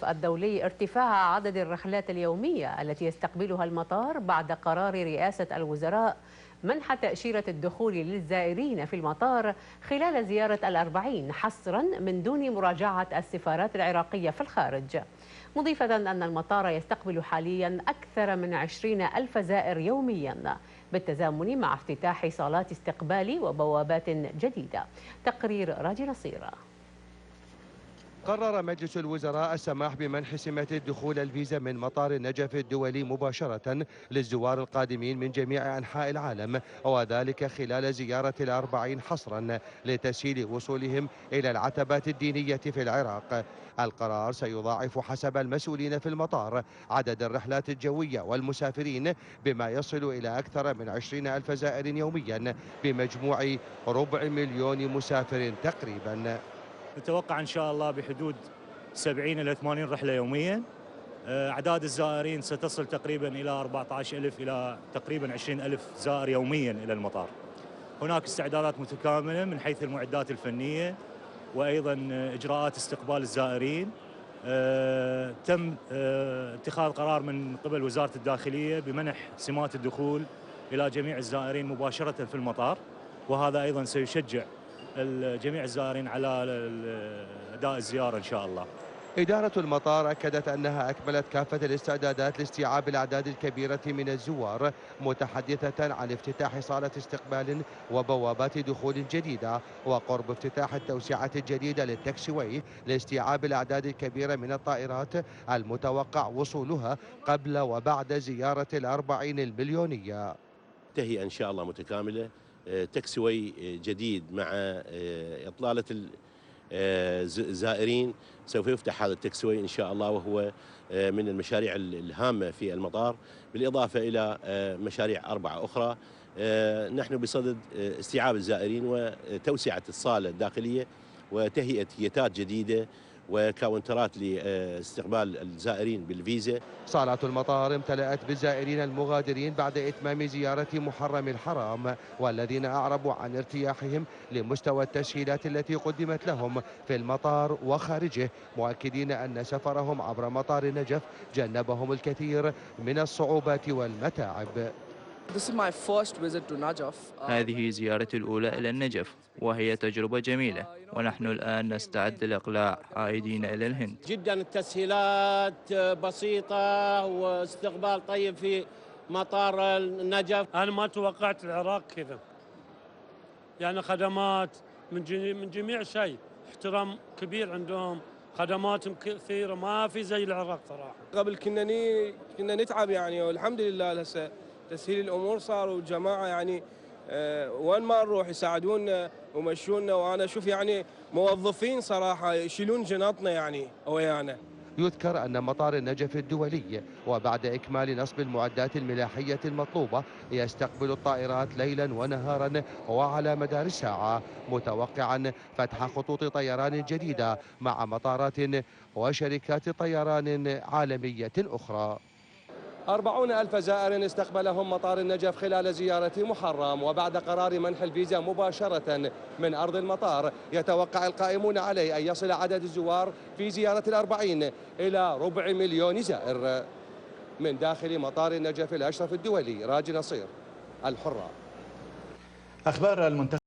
النجف الدولي ارتفاع عدد الرحلات اليومية التي يستقبلها المطار بعد قرار رئاسة الوزراء منح تأشيرة الدخول للزائرين في المطار خلال زيارة الأربعين حصرا من دون مراجعة السفارات العراقية في الخارج، مضيفة أن المطار يستقبل حاليا أكثر من 20,000 زائر يوميا بالتزامن مع افتتاح صالات استقبال وبوابات جديدة. تقرير راجي نصيرة. قرر مجلس الوزراء السماح بمنح سمة الدخول الفيزا من مطار النجف الدولي مباشرة للزوار القادمين من جميع أنحاء العالم، وذلك خلال زيارة الأربعين حصرا لتسهيل وصولهم إلى العتبات الدينية في العراق. القرار سيضاعف حسب المسؤولين في المطار عدد الرحلات الجوية والمسافرين بما يصل إلى أكثر من 20,000 زائر يوميا بمجموع 250,000 مسافر تقريبا. نتوقع إن شاء الله بحدود 70 إلى 80 رحلة يوميا. أعداد الزائرين ستصل تقريبا إلى 14,000 إلى تقريبا 20,000 زائر يوميا إلى المطار. هناك استعدادات متكاملة من حيث المعدات الفنية وأيضا إجراءات استقبال الزائرين. تم اتخاذ قرار من قبل وزارة الداخلية بمنح سمات الدخول إلى جميع الزائرين مباشرة في المطار، وهذا أيضا سيشجع جميع الزائرين على أداء الزيارة إن شاء الله. إدارة المطار أكدت أنها أكملت كافة الاستعدادات لاستيعاب الأعداد الكبيرة من الزوار، متحدثة عن افتتاح صالة استقبال وبوابات دخول جديدة وقرب افتتاح التوسعة الجديدة للتاكسي لاستيعاب الأعداد الكبيرة من الطائرات المتوقع وصولها قبل وبعد زيارة الأربعين المليونية. تهيئة إن شاء الله متكاملة، تاكسي جديد مع إطلالة الزائرين. سوف يفتح هذا التاكسي إن شاء الله، وهو من المشاريع الهامة في المطار، بالإضافة إلى مشاريع 4 أخرى. نحن بصدد استيعاب الزائرين وتوسعة الصالة الداخلية وتهيئة يتات جديدة وكاونترات لاستقبال الزائرين بالفيزا. صالات المطار امتلأت بالزائرين المغادرين بعد إتمام زيارة محرم الحرام، والذين أعربوا عن ارتياحهم لمستوى التسهيلات التي قدمت لهم في المطار وخارجه، مؤكدين أن سفرهم عبر مطار النجف جنبهم الكثير من الصعوبات والمتاعب. هذه زيارتي الأولى إلى النجف، وهي تجربة جميلة، ونحن الآن نستعد للإقلاع عائدين إلى الهند. جدا التسهيلات بسيطة واستقبال طيب في مطار النجف. أنا ما توقعت العراق كذا، يعني خدمات من جميع شيء، احترام كبير عندهم، خدماتهم كثيرة ما في زي العراق صراحة. قبل كنا نتعب يعني، والحمد لله هسه تسهيل الامور صار، والجماعه يعني وين ما نروح يساعدونا ومشونا، وانا اشوف يعني موظفين صراحه يشيلون جناطنا يعني ويانا. يذكر أن مطار النجف الدولي وبعد إكمال نصب المعدات الملاحية المطلوبة يستقبل الطائرات ليلا ونهارا وعلى مدار الساعة، متوقعا فتح خطوط طيران جديدة مع مطارات وشركات طيران عالمية أخرى. 40,000 زائر استقبلهم مطار النجف خلال زيارة محرم، وبعد قرار منح الفيزا مباشرة من أرض المطار يتوقع القائمون عليه أن يصل عدد الزوار في زيارة الأربعين إلى 250,000 زائر. من داخل مطار النجف الأشرف الدولي، راجي نصير، الحرة. أخبار المنتخب.